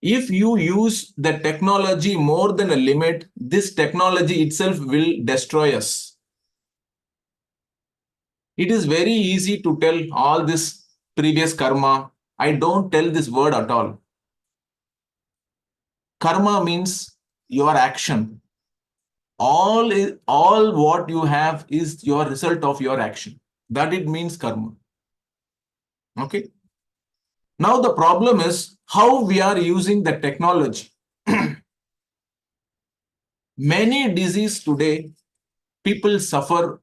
If you use the technology more than a limit, this technology itself will destroy us. It is very easy to tell all this previous karma. I don't tell this word at all. Karma means your action. All what you have is your result of your action. That it means karma. Okay. Now the problem is how we are using the technology. Many diseases today, people suffer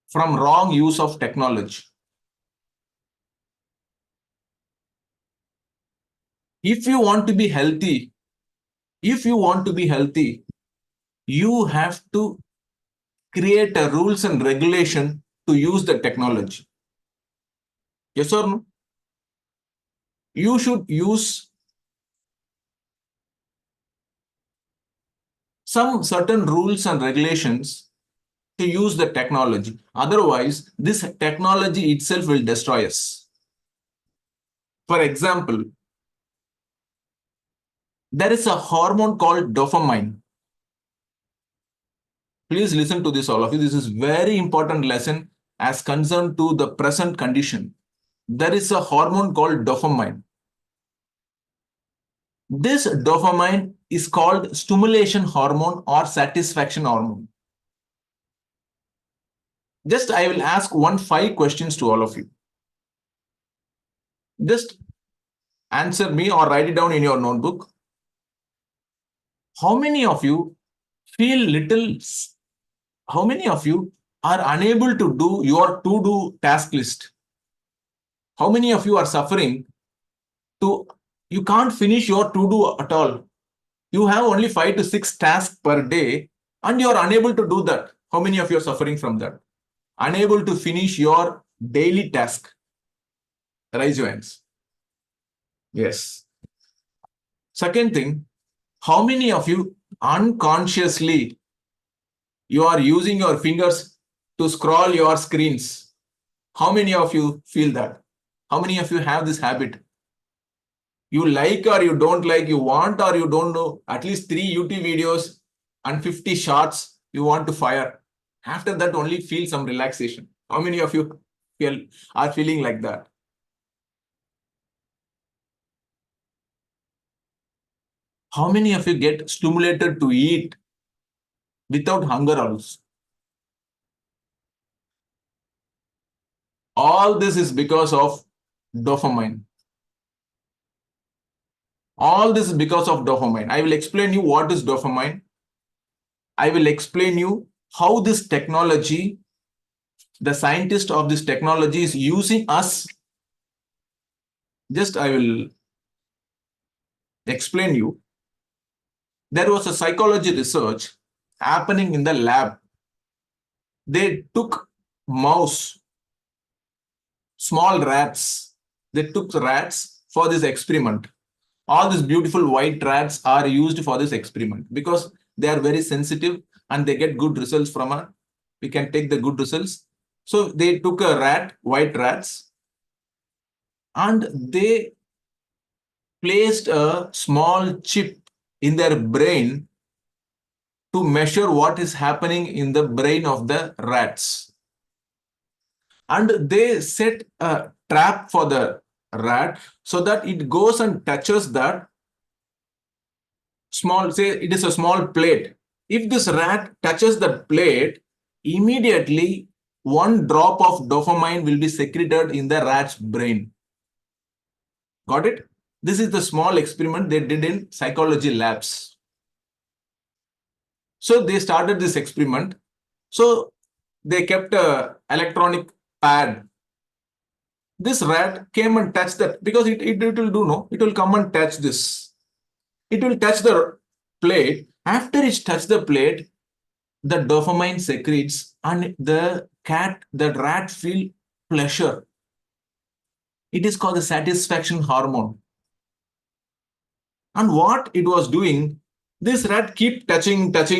from wrong use of technology. If you want to be healthy, if you want to be healthy, you have to create a rules and regulation to use the technology. Yes or no? You should use some certain rules and regulations to use the technology. Otherwise, this technology itself will destroy us. For example, there is a hormone called dopamine. Please listen to this, all of you. This is very important lesson as concerned to the present condition. There is a hormone called dopamine. This dopamine is called stimulation hormone or satisfaction hormone. Just I will ask 5 questions to all of you. Just answer me or write it down in your notebook. How many of you feel little, how many of you are unable to do your to-do task list? How many of you are suffering to, you can't finish your to-do at all? You have only 5 to 6 tasks per day and you are unable to do that. How many of you are suffering from that? Unable to finish your daily task? Raise your hands. Yes. Second thing, how many of you unconsciously you are using your fingers to scroll your screens? How many of you feel that? How many of you have this habit? You like or you don't like, you want or you don't know, at least 3 YouTube videos and 50 shots you want to fire. After that, only feel some relaxation. How many of you are feeling like that? How many of you get stimulated to eat without hunger also? All this is because of dopamine. All this is because of dopamine. I will explain you what is dopamine. I will explain you how this technology, the scientist of this technology is using us. Just I will explain you. There was a psychology research happening in the lab. They took mouse, small rats. They took rats for this experiment. All these beautiful white rats are used for this experiment because they are very sensitive and they get good results from a, we can take the good results. So they took a rat, white rats, and they placed a small chip in their brain to measure what is happening in the brain of the rats. And they set a trap for the rat so that it goes and touches that small, say it is a small plate. If this rat touches that plate, immediately 1 drop of dopamine will be secreted in the rat's brain. Got it? This is the small experiment they did in psychology labs. So they started this experiment. So they kept a electronic pad. This rat came and touched that because it will do no, it will come and touch this. It will touch the plate. After it touches the plate, the dopamine secretes and the rat feel pleasure. It is called the satisfaction hormone. And what it was doing, this rat keep touching that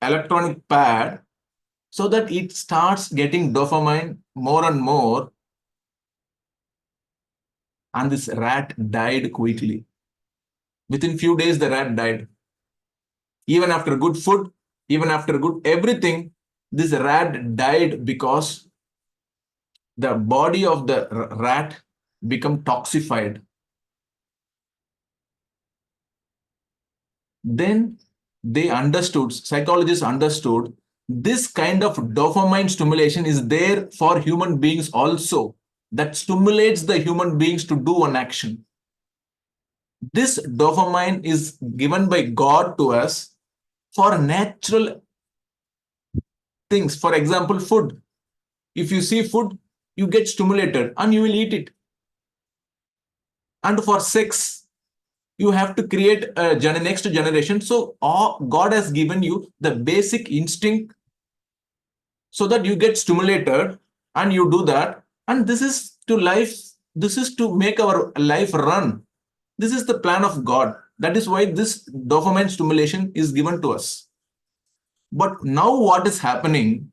electronic pad so that it starts getting dopamine more and more. and this rat died quickly. Within few days, the rat died. Even after good food, even after good everything, this rat died because the body of the rat become toxified. Then they understood, psychologists understood, this kind of dopamine stimulation is there for human beings also, that stimulates the human beings to do an action. This dopamine is given by God to us for natural things. For example, food. If you see food, you get stimulated and you will eat it. And for sex, you have to create a next generation. So God has given you the basic instinct so that you get stimulated and you do that. And this is to life, this is to make our life run. This is the plan of God. That is why this dopamine stimulation is given to us. But now what is happening?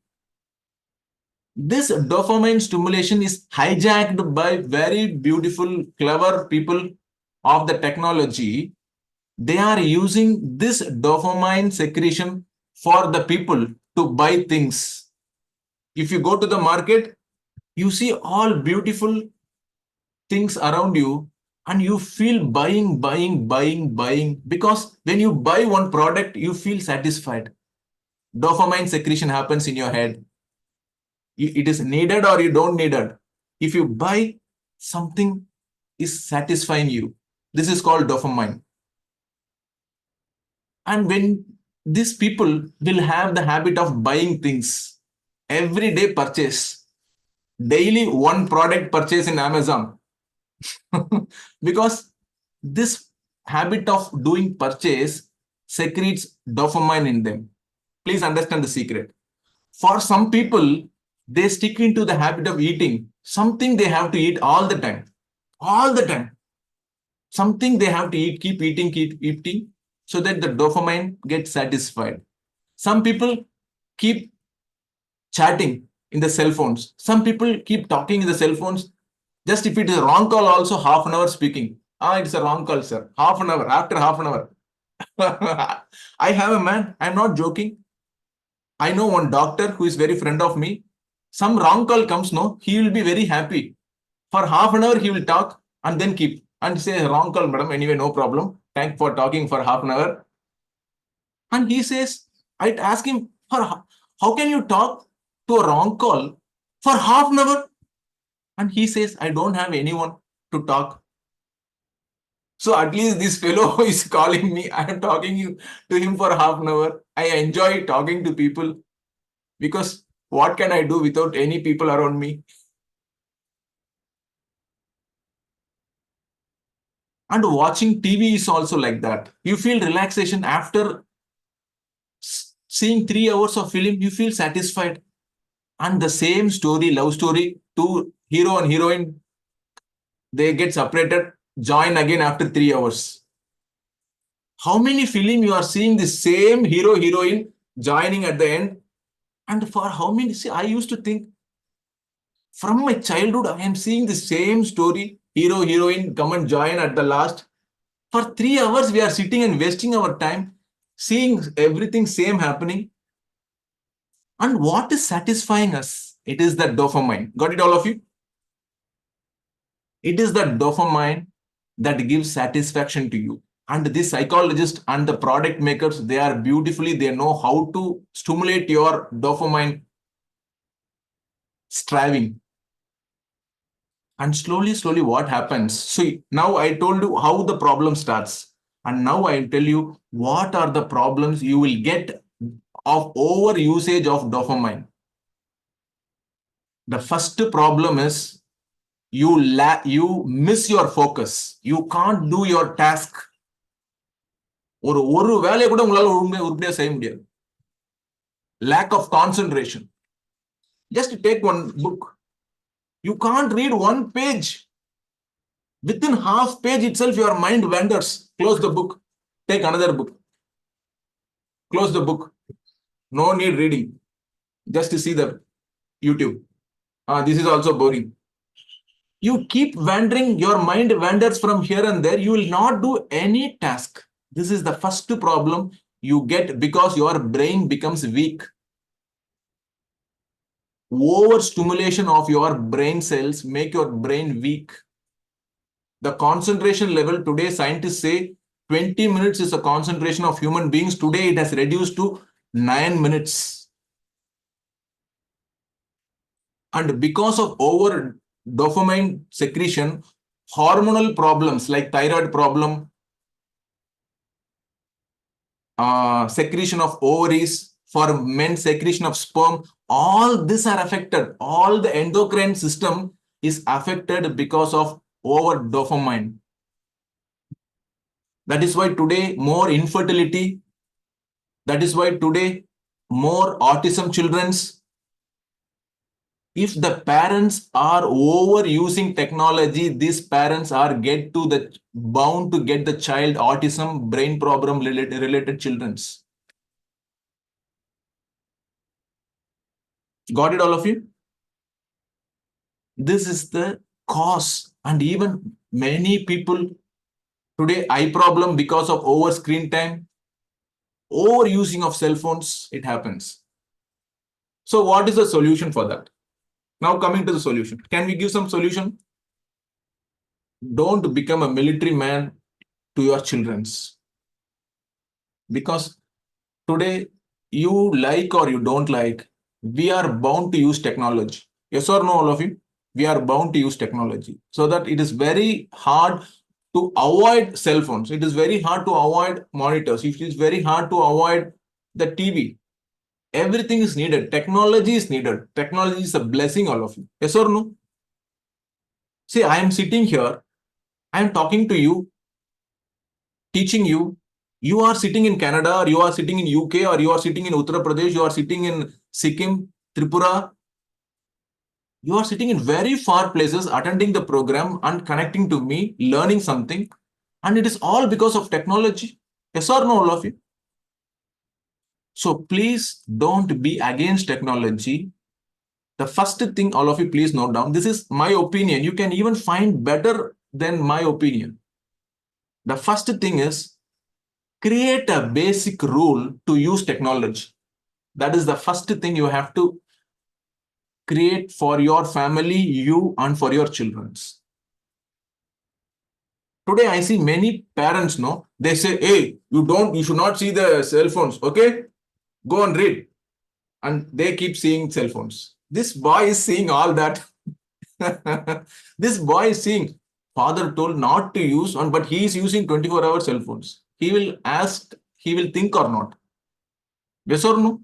This dopamine stimulation is hijacked by very beautiful, clever people of the technology. They are using this dopamine secretion for the people to buy things. If you go to the market, you see all beautiful things around you and you feel buying, because when you buy one product, you feel satisfied. Dopamine secretion happens in your head. It is needed or you don't need it. If you buy something is satisfying you, this is called dopamine. And when these people will have the habit of buying things, everyday purchase, daily one product purchase in Amazon, because this habit of doing purchase secretes dopamine in them. Please understand the secret. For some people, they stick into the habit of eating something they have to eat all the time. All the time. Something they have to eat, keep eating, so that the dopamine gets satisfied. Some people keep chatting in the cell phones. Some people keep talking in the cell phones. Just if it is a wrong call, also half an hour speaking. It's a wrong call, sir. Half an hour, after half an hour. I have a man, I'm not joking. I know one doctor who is very friend of me. Some wrong call comes, no, he will be very happy. For half an hour, he will talk and then keep and say, wrong call, madam. Anyway, no problem. Thank for talking for half an hour. And he says, I ask him, how can you talk to a wrong call for half an hour? And he says, I don't have anyone to talk. So at least this fellow is calling me. I am talking to him for half an hour. I enjoy talking to people because what can I do without any people around me? And watching TV is also like that. You feel relaxation after seeing 3 hours of film, you feel satisfied. And the same story, love story, two hero and heroine, they get separated, join again after 3 hours. How many film you are seeing the same hero, heroine joining at the end? And for how many? See, I used to think from my childhood, I am seeing the same story, hero, heroine come and join at the last. For 3 hours, we are sitting and wasting our time, seeing everything same happening. And what is satisfying us? It is the dopamine. Got it, all of you? It is the dopamine that gives satisfaction to you. And this psychologist and the product makers, they are beautifully, they know how to stimulate your dopamine striving. And slowly, what happens? See, now I told you how the problem starts. And now I tell you what are the problems you will get of over usage of dopamine. The first problem is you miss your focus. You can't do your task. ஒரு வேலையை கூட உங்களால உருப்படியா செய்ய முடியாது. Lack of concentration. Just take one book. You can't read one page. Within half page itself, your mind wanders. Close the book. Take another book. Close the book. No need reading. Just to see the YouTube. This is also boring. You keep wandering, your mind wanders from here and there, you will not do any task. This is the first problem you get because your brain becomes weak. Overstimulation of your brain cells make your brain weak. The concentration level today, scientists say 20 minutes is the concentration of human beings. Today, it has reduced to 9 minutes. And because of over dopamine secretion, hormonal problems like thyroid problem, secretion of ovaries, for men, secretion of sperm, all these are affected. All the endocrine system is affected because of over dopamine. That is why today more infertility. That is why today more autism children's. If the parents are overusing technology, these parents are bound to get the child autism, brain problem related children's. Got it, all of you? This is the cause, and even many people today eye problem because of over screen time, overusing of cell phones. It happens. So, what is the solution for that? Now, coming to the solution, can we give some solution? Don't become a military man to your children's, because today, you like or you don't like, we are bound to use technology. Yes or no, all of you? We are bound to use technology. So that it is very hard to avoid cell phones. It is very hard to avoid monitors. It is very hard to avoid the TV. Everything is needed. Technology is needed. Technology is a blessing, all of you. Yes or no? See, I am sitting here. I am talking to you, teaching you. You are sitting in Canada, or you are sitting in UK, or you are sitting in Uttar Pradesh, you are sitting in Sikkim, Tripura. You are sitting in very far places, attending the program and connecting to me, learning something. And it is all because of technology. Yes or no, all of you? So please don't be against technology. The first thing, all of you, please note down. This is my opinion. You can even find better than my opinion. The first thing is create a basic rule to use technology. That is the first thing you have to create for your family, you, and for your children. Today, I see many parents, no, they say, hey, you should not see the cell phones, okay? Go and read. And they keep seeing cell phones. This boy is seeing all that. This boy is seeing, father told not to use one, but he is using 24-hour cell phones. He will ask, he will think or not. Yes or no?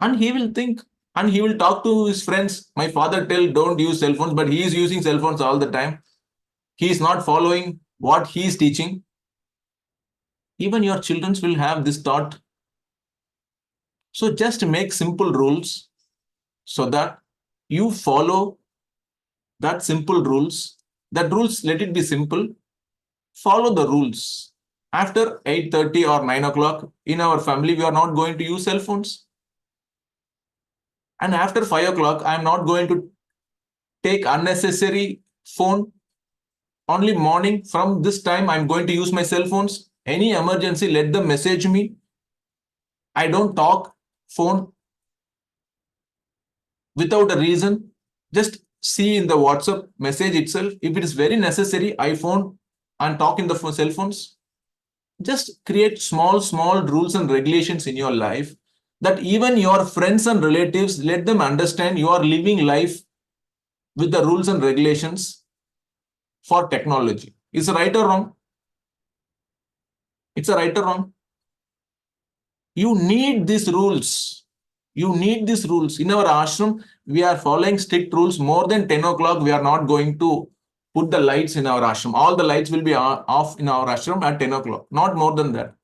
And he will think, and he will talk to his friends. My father tell don't use cell phones, but he is using cell phones all the time. He is not following what he is teaching. Even your children will have this thought. So just make simple rules so that you follow that simple rules. That rules, let it be simple. Follow the rules. After 8:30 or 9 o'clock in our family, we are not going to use cell phones. And after 5 o'clock, I am not going to take unnecessary phone. Only morning from this time, I'm going to use my cell phones. Any emergency, let them message me. I don't talk phone without a reason. Just see in the WhatsApp message itself. If it is very necessary, iPhone and talk in the cell phones. Just create small rules and regulations in your life that even your friends and relatives, let them understand you are living life with the rules and regulations for technology. Is it right or wrong? It's a right or wrong? You need these rules. You need these rules. In our ashram, we are following strict rules. More than 10 o'clock, we are not going to put the lights in our ashram. All the lights will be off in our ashram at 10 o'clock. Not more than that.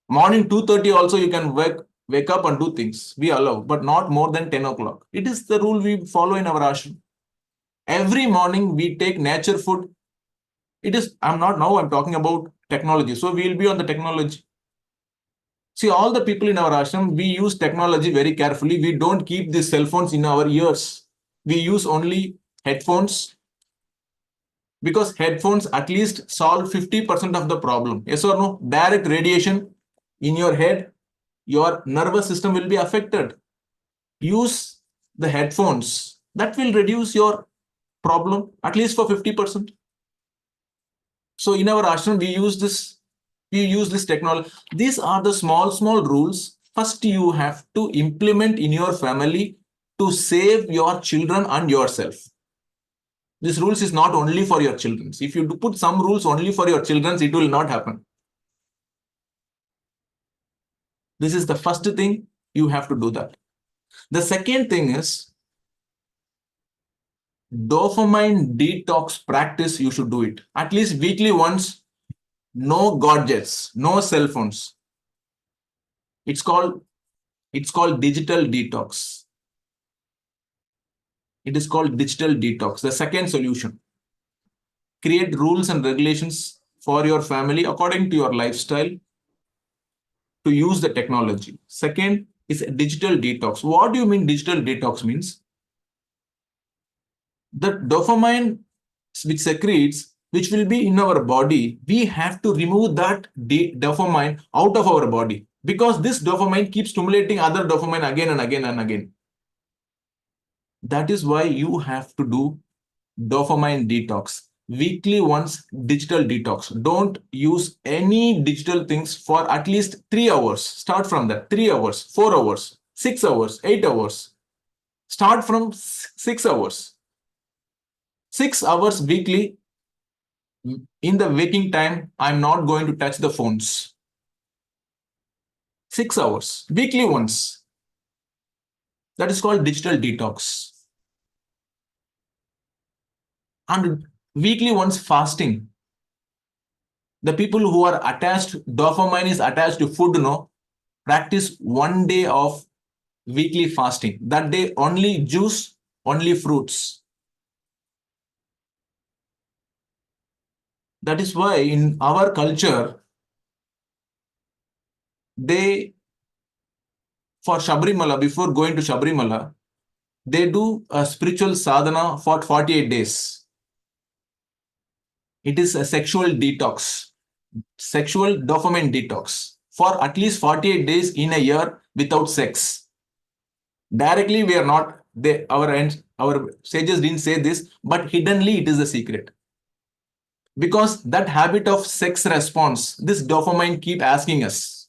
Morning 2:30 also you can wake up and do things. We allow, but not more than 10 o'clock. It is the rule we follow in our ashram. Every morning we take nature food. It is, I'm talking about technology. So we will be on the technology. See, all the people in our ashram, we use technology very carefully. We don't keep these cell phones in our ears. We use only Headphones, because headphones at least solve 50% of the problem. Yes or no? Direct radiation in your head, your nervous system will be affected. Use the headphones. That will reduce your problem at least for 50%. So in our ashram, we use this technology. These are the small rules. First, you have to implement in your family to save your children and yourself. This rules is not only for your children. If you put some rules only for your children, it will not happen. This is the first thing you have to do that. The second thing is dopamine detox practice. You should do it at least weekly once. No gadgets, no cell phones. It's called digital detox. It is called digital detox. The second solution: create rules and regulations for your family according to your lifestyle to use the technology. Second is a digital detox. What do you mean digital detox means? The dopamine which secretes, which will be in our body, we have to remove that dopamine out of our body, because this dopamine keeps stimulating other dopamine again and again and again. That is why you have to do dopamine detox. Weekly once digital detox. Don't use any digital things for at least 3 hours. Start from that. 3 hours, 4 hours, 6 hours, 8 hours. Start from 6 hours. 6 hours weekly. In the waking time, I'm not going to touch the phones. 6 hours weekly once. That is called digital detox. And weekly once fasting. The people who are attached, dopamine is attached to food, practice 1 day of weekly fasting. That day only juice, only fruits. That is why in our culture, for Shabrimala, before going to Shabrimala, they do a spiritual sadhana for 48 days. It is a sexual detox, sexual dopamine detox for at least 48 days in a year without sex. Directly, we are not, our sages didn't say this, but hiddenly it is a secret. Because that habit of sex response, this dopamine keep asking us.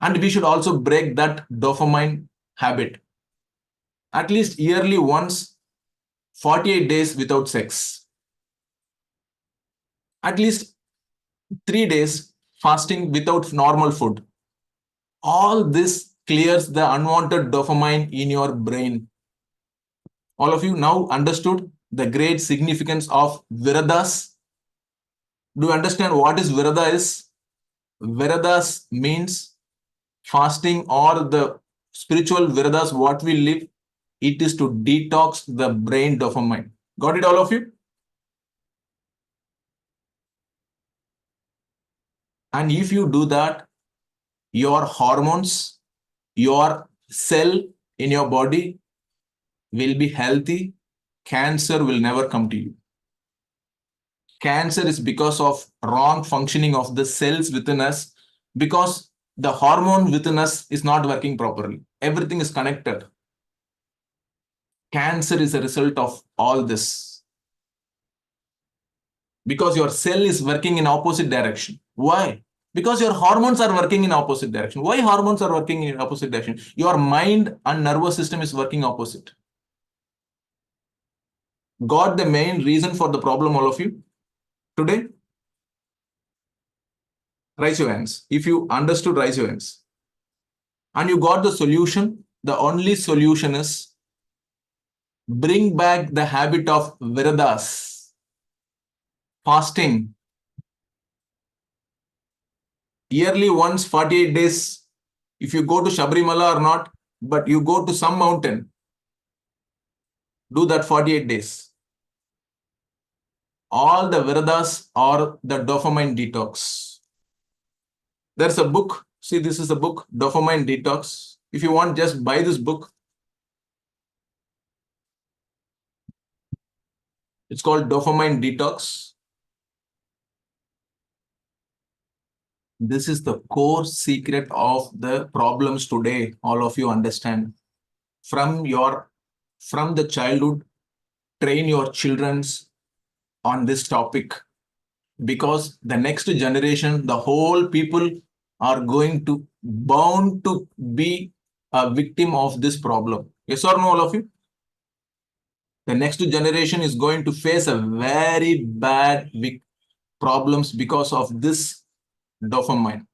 And we should also break that dopamine habit. At least yearly once, 48 days without sex. At least 3 days fasting without normal food. All this clears the unwanted dopamine in your brain. All of you now understood the great significance of Viradas. Do you understand what is Virada is? Viradas means fasting, or the spiritual Viradas, what we live, it is to detox the brain dopamine. Got it, all of you? And if you do that, your hormones, your cell in your body will be healthy. Cancer will never come to you. Cancer is because of wrong functioning of the cells within us, because the hormone within us is not working properly. Everything is connected. Cancer is a result of all this, because your cell is working in opposite direction. Why? Because your hormones are working in opposite direction. Why hormones are working in opposite direction? Your mind and nervous system is working opposite. Got the main reason for the problem, all of you? Today, raise your hands. If you understood, raise your hands. And you got the solution. The only solution is bring back the habit of Viradas, fasting. Yearly once, 48 days. If you go to Shabrimala or not, but you go to some mountain, do that 48 days. All the Viradas or the dopamine detox. There's a book. See, this is a book, Dopamine Detox. If you want, just buy this book. It's called dopamine detox. This is the core secret of the problems today. All of you understand. From the childhood, train your children's on this topic, because the next generation, the whole people are going to bound to be a victim of this problem. Yes or no, all of you? The next generation is going to face a very bad problems because of this dopamine.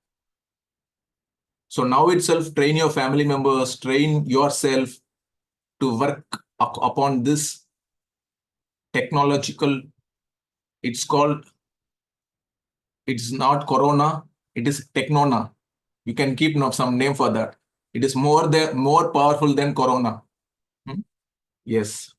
So now itself, train your family members, train yourself to work upon this technological. It's called, it's not corona, it is technona. You can keep some name for that. It is more powerful than corona. Hmm? Yes.